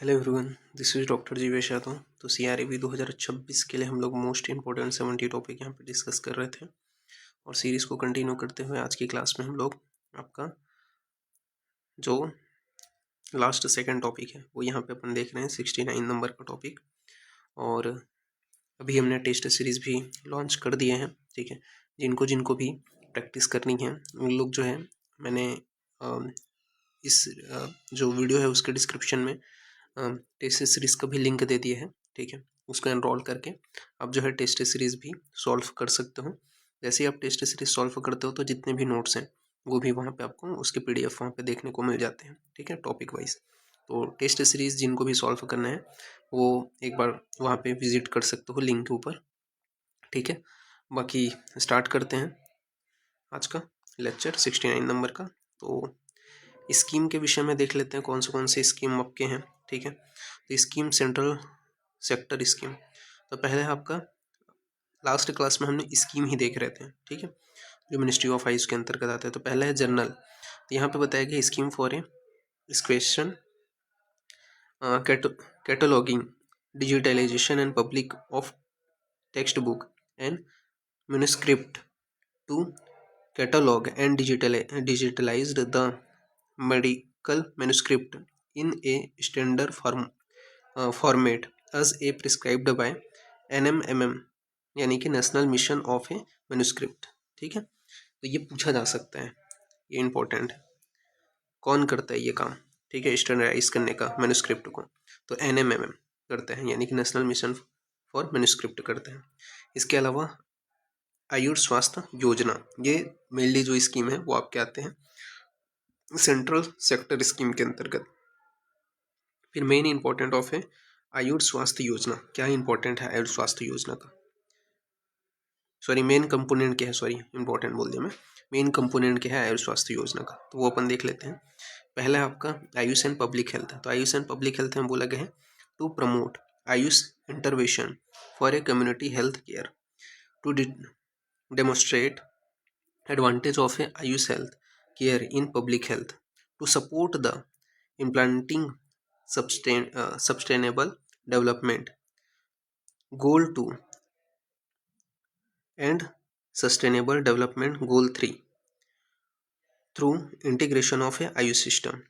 Hello everyone, this is doctor Jeevesh Yadav. तो CRAB 2026 के लिए हम लोग मोस्ट इंपॉर्टेंट 70 टॉपिक यहाँ पे डिस्कस कर रहे थे और सीरीज़ को कंटिन्यू करते हुए आज की क्लास में हम लोग आपका जो लास्ट सेकंड टॉपिक है वो यहाँ पे अपन देख रहे हैं 69 नंबर का टॉपिक। और अभी हमने टेस्ट सीरीज़ भी लॉन्च कर दिए हैं, ठीक है। जिनको जिनको भी प्रैक्टिस करनी है उन लोग जो है, मैंने इस जो वीडियो है उसके डिस्क्रिप्शन में टेस्ट सीरीज़ का भी लिंक दे दिया है, ठीक है। उसको एनरोल करके आप जो है टेस्ट सीरीज़ भी सॉल्व कर सकते हो। जैसे ही आप टेस्ट सीरीज़ सॉल्व करते हो तो जितने भी नोट्स हैं वो भी वहाँ पे आपको उसके PDF वहाँ पे देखने को मिल जाते हैं, ठीक है, टॉपिक वाइज। तो टेस्ट सीरीज़ जिनको भी सॉल्व करना है वो एक बार वहाँ पे विजिट कर सकते हो लिंक के ऊपर, ठीक है। बाकी स्टार्ट करते हैं आज का लेक्चर 69 नंबर का। तो स्कीम के विषय में देख लेते हैं कौन से स्कीम आपके हैं, ठीक है। तो स्कीम सेंट्रल सेक्टर स्कीम, तो पहले आपका लास्ट क्लास में हमने स्कीम ही देख रहे थे, ठीक है, जो मिनिस्ट्री ऑफ हाइज के अंतर्गत आते हैं। तो पहला है जर्नल, तो यहाँ पे बताया गया scheme for a question cataloguing digitalisation and public of text book and manuscript to catalog and digitalized the medical manuscript in a standard format as a prescribed by NMMM, यानी कि national mission of A manuscript, ठीक है। तो ये पूछा जा सकता है, ये इंपॉर्टेंट है, कौन करता है ये काम, ठीक है, स्टैंडर्डाइज करने का मैन्युस्क्रिप्ट को। तो NMMM करते हैं, यानी कि नेशनल मिशन फॉर मैन्युस्क्रिप्ट करते हैं। इसके अलावा आयुष स्वास्थ्य योजना, ये मेनली जो स्कीम है वो आपके आते हैं सेंट्रल सेक्टर स्कीम के अंतर्गत। फिर मेन इंपॉर्टेंट ऑफ है आयुष स्वास्थ्य योजना। क्या इंपॉर्टेंट है आयुष स्वास्थ्य योजना का, सॉरी मेन कंपोनेंट क्या है, सॉरी इंपॉर्टेंट बोल दिया मैं, मेन कंपोनेंट क्या है आयुष स्वास्थ्य योजना का, तो वो अपन देख लेते हैं। पहला है आपका आयुष एंड पब्लिक हेल्थ। तो आयुष एंड पब्लिक हेल्थ में बोला गया है to promote AYUSH intervention for a community health care, to demonstrate advantage of a Ayush health care in public health, to support the implanting sustainable development goal 2 and sustainable development goal 3 through integration of a Ayush system,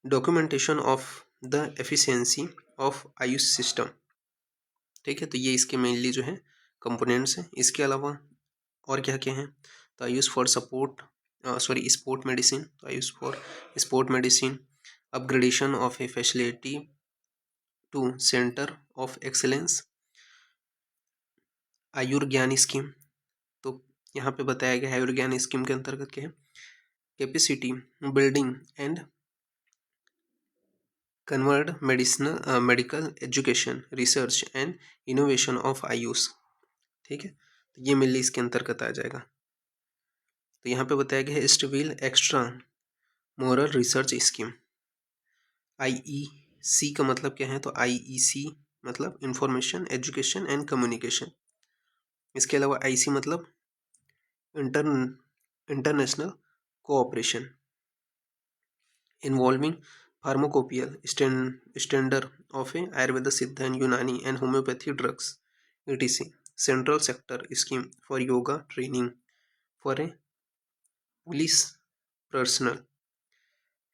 documentation of the efficiency of Ayush system, ठीक है। तो ये इसके mainly जो है components हैं। इसके अलावा और क्या क्या हैं, तो AYUSH for support sorry sport medicine, तो AYUSH for sport medicine, upgradation of a facility to centre of excellence, Ayurgyan scheme. तो यहाँ पे बताया गया है आयुर्ज्ञान स्कीम के अंतर्गत क्या है, capacity building and convert medical education research and innovation of Ayush, ठीक है। तो ये मेनली इसके अंतर्गत आ जाएगा। तो यहाँ पे बताया गया है stable extra moral research scheme. IEC का मतलब क्या है, तो IEC मतलब इंफॉर्मेशन एजुकेशन एंड कम्युनिकेशन। इसके अलावा IC मतलब international cooperation involving pharmacopoeial standard of a Ayurveda Siddha and Unani and homoeopathy drugs ETC, central sector scheme for yoga training for a police personnel,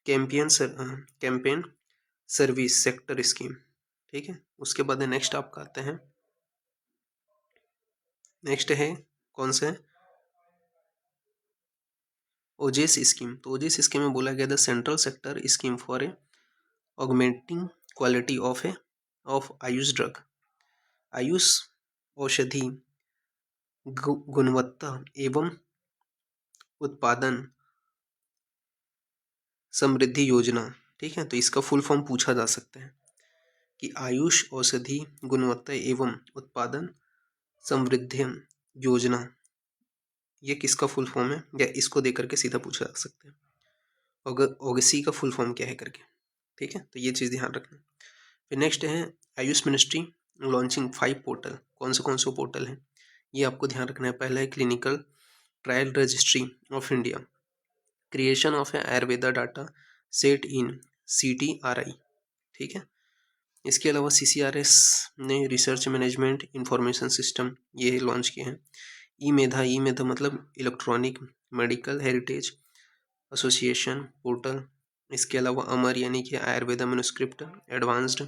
campaign service sector scheme, ठीक है। उसके बाद next आपका आते हैं, नेक्स्ट है कौन सा है, ओजेस स्कीम। तो ओजेस स्कीम में बोला गया था central sector scheme for A augmenting quality of Ayush drug, Ayush औषधि गुणवत्ता एवं उत्पादन समृद्धि योजना, ठीक है। तो इसका फुल फॉर्म पूछा जा सकता है कि आयुष औषधि गुणवत्ता एवं उत्पादन समृद्धि योजना, ये किसका फुल फॉर्म है, या इसको दे करके सीधा पूछा जा सकता है ओगसी का फुल फॉर्म क्या है करके, ठीक है। तो ये चीज़ ध्यान रखना। फिर नेक्स्ट है आयुष मिनिस्ट्री लॉन्चिंग 5 पोर्टल। कौन से पोर्टल हैं ये आपको ध्यान रखना है। पहला है clinical trial registry of India, creation of A Ayurveda data set in CTRI, ठीक है। इसके अलावा CCRS ने रिसर्च मैनेजमेंट इंफॉर्मेशन सिस्टम ये लॉन्च किए हैं। ई मेधा मतलब electronic medical heritage association portal. इसके अलावा अमर यानी कि आयुर्वेदा मैन्युस्क्रिप्ट एडवांस्ड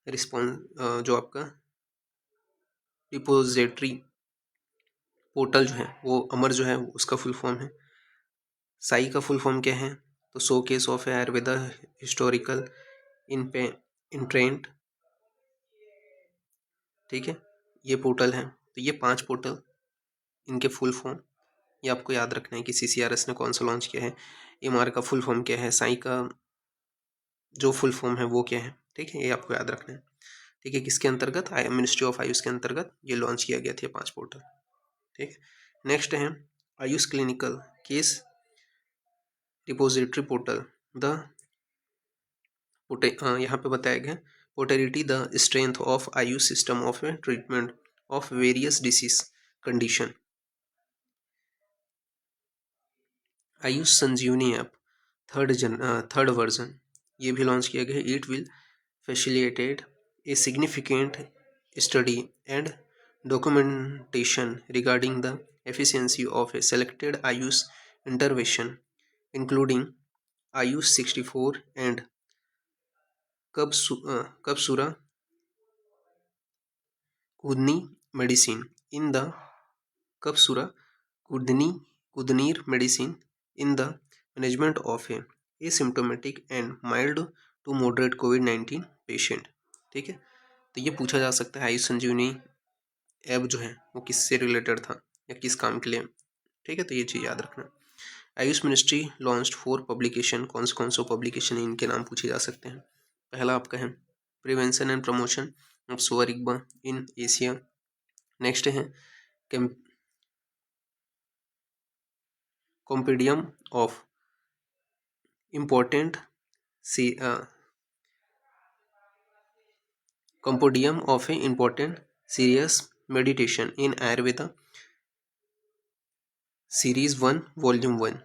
रिस्पॉन्स जो आपका रिपोजिटरी पोर्टल जो है वो अमर जो है उसका फुल फॉर्म है। साई का फुल फॉर्म क्या है? तो showcase of Ayurveda historical इंट्रेंट, ठीक है, ये पोर्टल है। तो ये 5 पोर्टल, इनके फुल फॉर्म ये आपको याद रखना है कि CCRS ने कौन सा लॉन्च किया है, MR का फुल फॉर्म क्या है, साई का जो फुल फॉर्म है वो क्या है, ठीक है, ये आपको याद रखना है। ठीक है, किसके अंतर्गत? मिनिस्ट्री ऑफ आयुष के अंतर्गत ये लॉन्च किया गया था 5 पोर्टल। ठीक है, नेक्स्ट है AYUSH clinical case repository portal. The यहाँ पे बताया गया पोटेरिटी the strength of AYUSH system of treatment of various disease condition. AYUSH Sanjeevani app third version ये भी लॉन्च किया गया है। It will facilitate a significant study and documentation regarding the efficiency of a selected AYUSH intervention including AYUSH 64 and Kabasura Kudineer medicine in the Kabasura Kudineer medicine in the management of A asymptomatic and mild to moderate कोविड-19 patient. ठीक है, तो ये पूछा जा सकता है Ayush Sanjeevani app जो है वो किससे रिलेटेड था या किस काम के लिए। ठीक है, तो ये चीज़ याद रखना। Ayush ministry launched 4 publication. कौन से पब्लिकेशन इनके नाम पूछे जा सकते हैं। पहला आपका है prevention and promotion of Sowa Rigpa in Asia. Next है compendium of important compendium of a important serious meditation in Ayurveda series 1 volume 1।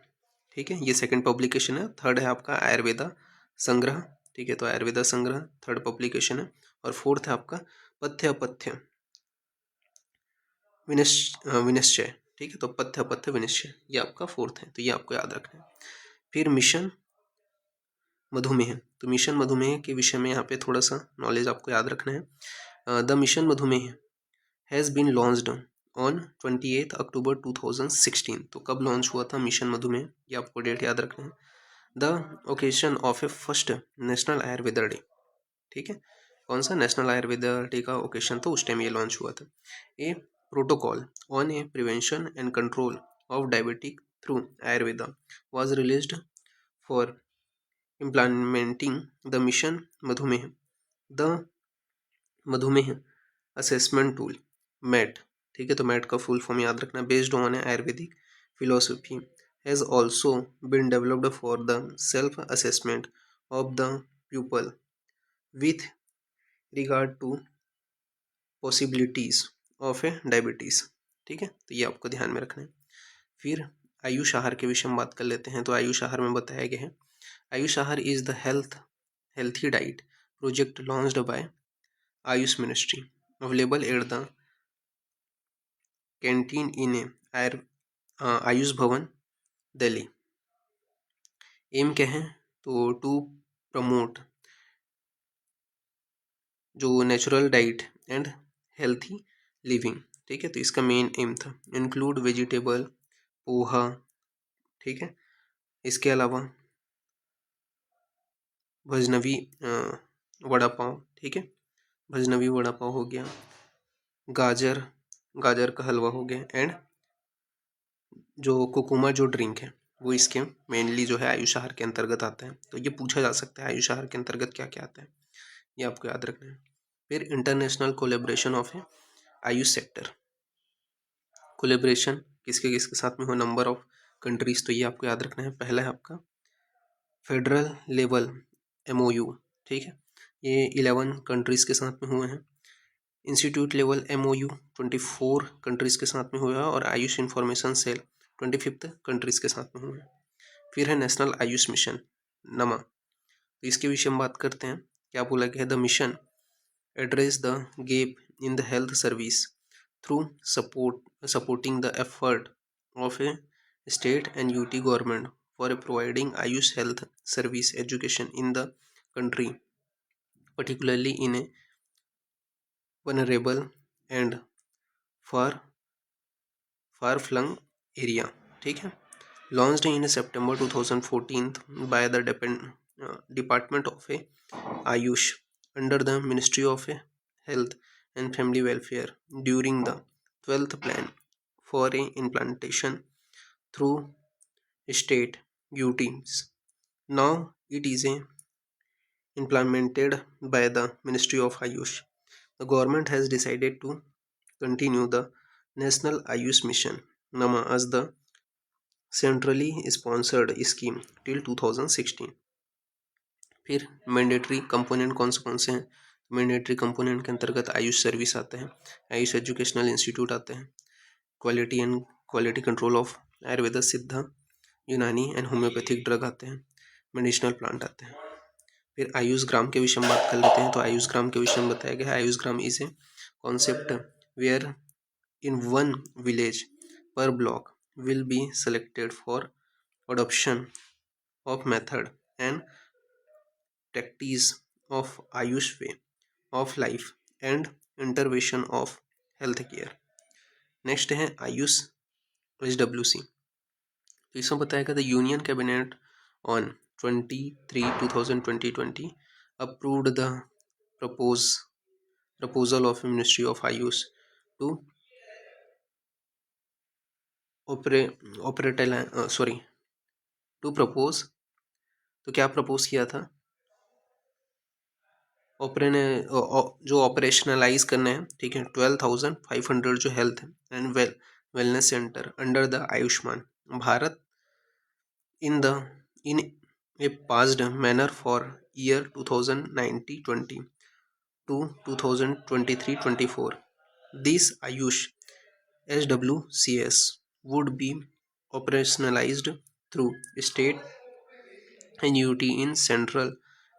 ठीक है, ये सेकंड पब्लिकेशन है। थर्ड है आपका आयुर्वेदा संग्रह। ठीक है, तो आयुर्वेदा संग्रह थर्ड पब्लिकेशन है। और फोर्थ है आपका पथ्य विनिश्चय। ठीक है, तो पथ्य विनिश्चय ये आपका फोर्थ है, तो ये आपको याद रखना है। फिर मिशन मधुमेह, तो मिशन मधुमेह के विषय में यहाँ पे थोड़ा सा नॉलेज आपको याद रखना है। द मिशन मधुमेह हैज़ बीन लॉन्च्ड ऑन 28 अक्टूबर 2016। तो कब लॉन्च हुआ था मिशन मधुमेह, ये आपको डेट याद रखना है। The occasion of a first national Ayurveda day. ठीक है, कौन सा नेशनल आयुर्वेदा डे का ओकेजन तो उस टाइम ये लॉन्च हुआ था। A protocol on a prevention and control of diabetic through Ayurveda was released for implementing the mission Madhumeha. The Madhumeha assessment tool MAT. ठीक है, तो मैट का फुल फॉर्म याद रखना। Based on Ayurvedic philosophy has also been developed for the self assessment of the pupil with regard to possibilities of a diabetes। ठीक है, तो ये आपको ध्यान में रखना है। फिर आयुष आहार के विषय में बात कर लेते हैं। तो आयुष आहार में बताया गया है AYUSH Aahar is the healthy diet project launched by AYUSH ministry available at the canteen in a AYUSH Bhawan Delhi. Aim क्या है? तो टू प्रमोट जो natural diet and healthy living. ठीक है, तो इसका मेन एम था इंक्लूड वेजिटेबल पोहा। ठीक है, इसके अलावा भजनवी वड़ा पाव। ठीक है, भजनवी वड़ा पाव हो गया, गाजर का हलवा हो गया, एंड जो कुकुमा जो ड्रिंक है वो इसके मेनली जो है आयुष आहार के अंतर्गत आता है। तो ये पूछा जा सकता है आयुष आहार के अंतर्गत क्या क्या आता है, ये आपको याद रखना है। फिर international collaboration of A Ayush sector. Collaboration किसके साथ में हो, नंबर ऑफ कंट्रीज, तो ये आपको याद रखना है। पहला है आपका फेडरल लेवल MOU। ठीक है, ये 11 कंट्रीज के साथ में हुए हैं। इंस्टीट्यूट लेवल MOU 24 कंट्रीज के साथ में हुआ है। और आयुष इंफॉर्मेशन सेल 25 कंट्रीज के साथ में हुए हैं। फिर है नेशनल आयुष मिशन नमा, तो इसके विषय में बात करते हैं। क्या बोला गया है? The mission address the gap in the health service through supporting the effort of a state and UT government for providing Ayush health service education in the country, particularly in a vulnerable and far flung area. ठीक है, launched in September 2014 by the Department of Ayush under the Ministry of Health and Family Welfare during the 12th plan for a implantation through state UTs. Now it is implemented by the Ministry of Ayush. The government has decided to continue the National Ayush Mission NAMA as the centrally sponsored scheme till 2016. फिर mandatory component कौन से हैं? Mandatory component के अंतर्गत Ayush service आते हैं, Ayush educational institute आते हैं, क्वालिटी कंट्रोल ऑफ आयुर्वेद, सिद्धा, यूनानी एंड होम्योपैथिक ड्रग आते हैं, मेडिसिनल प्लांट आते हैं। फिर आयुष ग्राम के विषय में बात कर लेते हैं। तो आयुष ग्राम के विषय में बताया गया है, AYUSH Gram is a concept where in one village per block will be selected for adoption of method and practice of Ayush way of life and intervention of healthcare. Next है आयुष HWC। तो इसमें बताया गया था union cabinet on 23/2020 approved the proposal of Ministry of Ayush to propose। तो क्या propose किया था? जो ऑपरेशनलाइज करने हैं, ठीक है, 12,500 जो health and wellness centre under the Ayushman Bharat in A passed manner for year 2019-20 to 2023-24. This Ayush HWCS would be operationalized through state and UT in central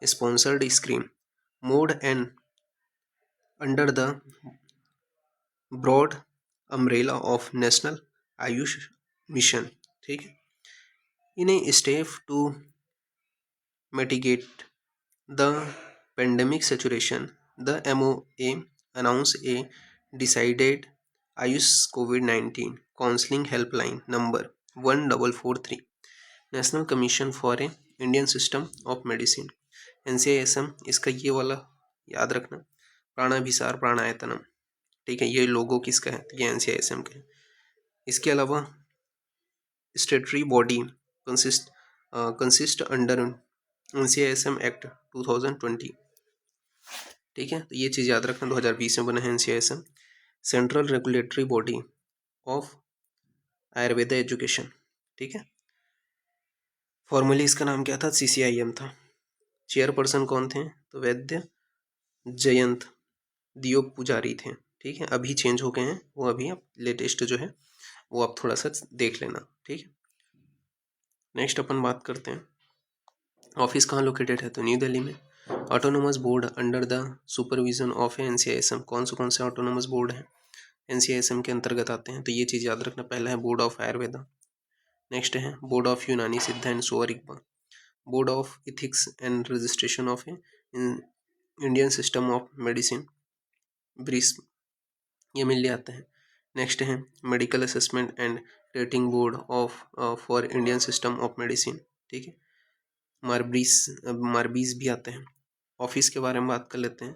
sponsored scheme mode and under the broad umbrella of National Ayush Mission. ठीक है, in a step to mitigate the pandemic situation, the MOA announced a decided Ayush COVID-19 counseling helpline number 1443, National Commission for a Indian System of Medicine, NCISM। इसका ये वाला याद रखना, प्राणाभिसार प्राणायतनम, ठीक है, ये लोगो किसका है? ये NCISM का है। इसके अलावा स्टेटरी body consist under NCISM act 2020, ठीक है, तो ये चीज़ याद रखना, 2020 में बना है NCISM, central regulatory body of Ayurveda education. ठीक है, फॉर्मली इसका नाम क्या था? CCIM था। चेयरपर्सन कौन थे? तो वैद्य जयंत दियो पुजारी थे। ठीक है, अभी चेंज हो गए हैं वो, अभी आप लेटेस्ट जो है वो आप थोड़ा सा देख लेना। ठीक है, नेक्स्ट अपन बात करते हैं ऑफिस कहाँ लोकेटेड है? तो न्यू दिल्ली में। Autonomous board under the supervision of NCISM, कौन से ऑटोनोमस बोर्ड हैं NCISM के अंतर्गत आते हैं? तो ये चीज़ याद रखना, पहला है बोर्ड ऑफ आयुर्वेदा, नेक्स्ट है board of Unani Siddha and Sowa Rigpa, board of ethics and registration of Indian system of medicine ब्रिस, ये मिल आते हैं। नेक्स्ट है medical assessment and rating board of for Indian system of medicine. ठीक है, मार्बीज भी आते हैं। ऑफिस के बारे में बात कर लेते हैं।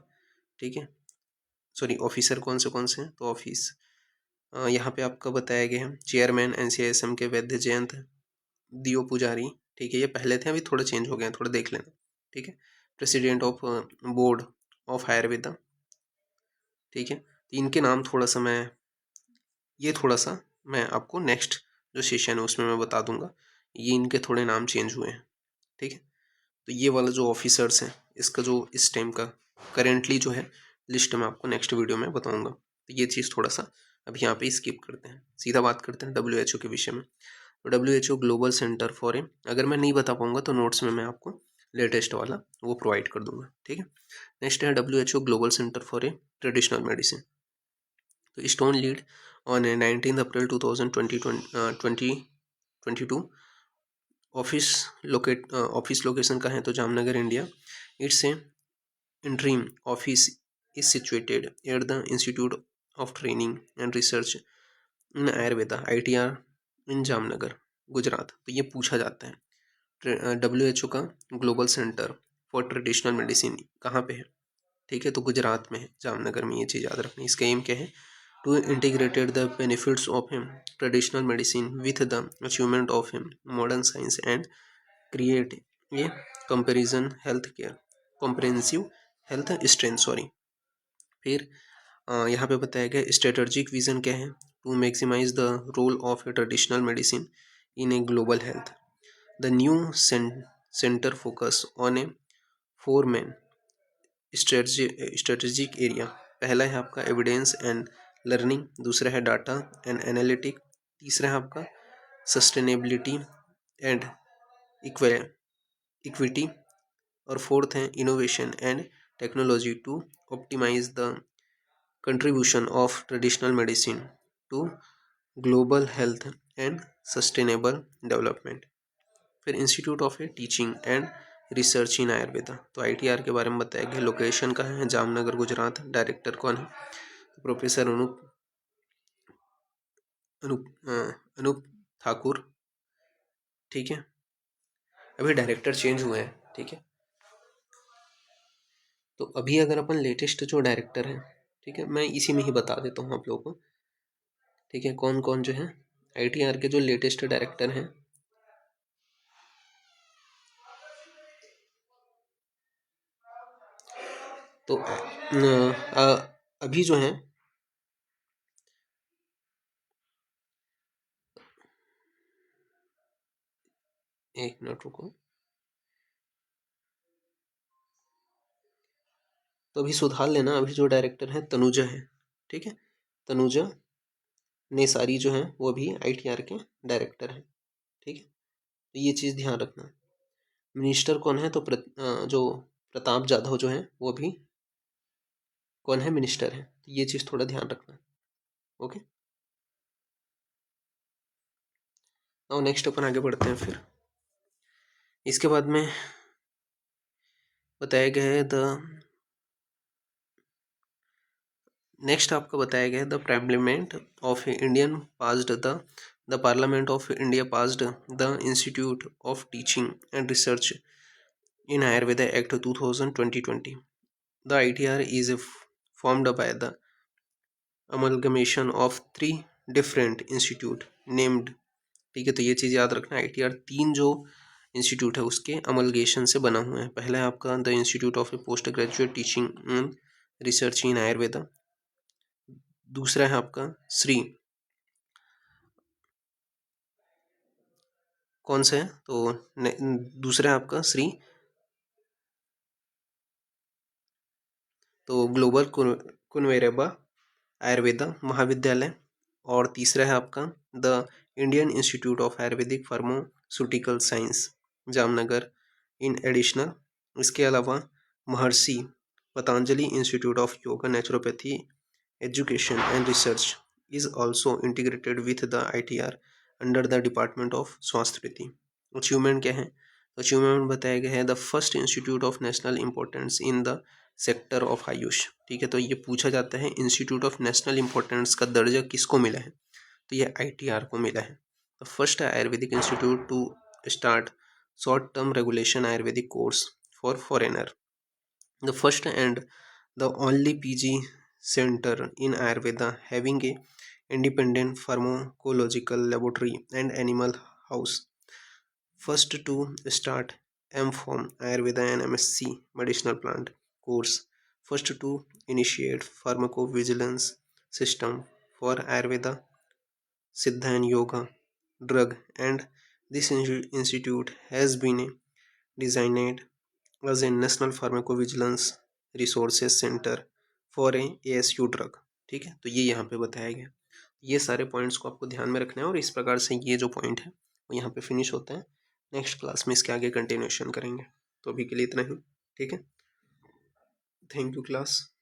ठीक है, सॉरी, ऑफिसर कौन से हैं? तो ऑफिस यहाँ पे आपका बताया गया है, चेयरमैन NCISM के वैद्य जयंत दियो पुजारी। ठीक है, ये पहले थे, अभी थोड़ा चेंज हो गए हैं, थोड़ा देख लेना। ठीक है, president of board of Ayurveda. ठीक है, तो इनके नाम थोड़ा सा मैं आपको नेक्स्ट जो सेशन है उसमें मैं बता दूंगा, ये इनके थोड़े नाम चेंज हुए हैं। ठीक है, तो ये वाला जो ऑफिसर्स हैं, इसका जो इस टाइम का करेंटली जो है लिस्ट मैं आपको नेक्स्ट वीडियो में बताऊंगा। तो ये चीज़ थोड़ा सा अब यहाँ पे स्किप करते हैं, सीधा बात करते हैं WHO के विषय में। तो WHO ग्लोबल सेंटर फॉर अगर मैं नहीं बता पाऊंगा तो नोट्स में मैं आपको लेटेस्ट वाला वो प्रोवाइड कर दूंगा, ठीक है। नेक्स्ट है WHO global centre for a traditional medicine. तो stone laid on 19 April 2022। Office location का है तो Jamnagar, India. It's a interim office is situated at the Institute of Training and Research in Ayurveda ITR in Jamnagar, Gujarat. तो ये पूछा जाता है WHO का global centre for traditional medicine कहाँ पे है, ठीक है, तो गुजरात में है, जामनगर में। ये चीज़ याद रखनी। इसका एम क्या है, to integrated the benefits of him traditional medicine with the achievement of him modern science and create a comparison health care comprehensive health strength, sorry. फिर यहाँ पे बताया गया स्ट्रेटजिक विजन क्या है, to maximise the role of a traditional medicine in a global health. The new centre focus on a 4 main strategic area. पहला है आपका एविडेंस एंड लर्निंग, दूसरा है डाटा एंड एनालिटिक, तीसरा है आपका सस्टेनेबिलिटी एंड इक्विटी, और फोर्थ है innovation and technology to optimise the contribution of traditional medicine to global health and sustainable development. फिर institute of a teaching and research in Ayurveda. तो ITR के बारे में बताया गया। लोकेशन का है जामनगर, गुजरात। डायरेक्टर कौन है, प्रोफेसर अनूप ठाकुर, ठीक है। अभी डायरेक्टर चेंज हुए हैं, ठीक है। तो अभी अगर अपन लेटेस्ट जो डायरेक्टर है, ठीक है, मैं इसी में ही बता देता हूँ आप लोगों को, ठीक है, कौन कौन जो है ITR के जो लेटेस्ट डायरेक्टर हैं। तो अभी जो है एक मिनट रुको। तो अभी सुधार लेना, अभी जो डायरेक्टर है तनुजा है, ठीक है। तनुजा नेसारी जो है वो भी ITR के डायरेक्टर हैं, ठीक है। तो ये चीज़ ध्यान रखना। मिनिस्टर कौन है, तो जो प्रताप जाधव जो है वो भी कौन है, मिनिस्टर है। तो ये चीज़ थोड़ा ध्यान रखना, ओके। और नेक्स्ट अपन आगे बढ़ते हैं। फिर इसके बाद में बताया गया है नेक्स्ट आपको बताया गया है the parliament of Indian passed the parliament of India passed the institute of teaching and research in Ayurveda act 2020। The ITR is formed by the amalgamation of 3 different institute named, ठीक है। तो ये चीज़ याद रखना, ITR 3 जो इंस्टीट्यूट है उसके amalgamation से बना हुआ है। पहला है आपका the institute of A post graduate teaching and research in Ayurveda, दूसरा है आपका श्री, कौन सा है, तो दूसरा है आपका श्री तो ग्लोबल कुनवेरेबा आयुर्वेदा महाविद्यालय, और तीसरा है आपका the Indian institute of Ayurvedic pharmaceutical science Jamnagar in additional. इसके अलावा महर्षि Patanjali institute of yoga naturopathy education and research is also integrated with the ITR under the department of स्वास्थ्य रीति। अचीवमेंट क्या है, अचीवमेंट बताया गया है the first institute of national importance in the sector of Ayush, ठीक है। तो ये पूछा जाता है इंस्टीट्यूट ऑफ नेशनल इंपॉर्टेंस का दर्जा किसको मिला है, तो ये ITR को मिला है। The first ayurvedic institute to start short term regulation ayurvedic course for foreigner, the first and the only PG center in Ayurveda having a independent pharmacological laboratory and animal house, first to start MPharm Ayurveda and MSc medicinal plant course, first to initiate pharmacovigilance system for Ayurveda, Siddha and Yoga drug, and this institute has been designed as a national pharmacovigilance resources center for a ASU drug, ठीक है। तो ये यहाँ पे बताया गया। ये सारे पॉइंट्स को आपको ध्यान में रखना है और इस प्रकार से ये जो पॉइंट है वो यहाँ पे फिनिश होता है। नेक्स्ट क्लास में इसके आगे कंटिन्यूशन करेंगे। तो अभी के लिए इतना ही। ठीक है, थैंक यू क्लास।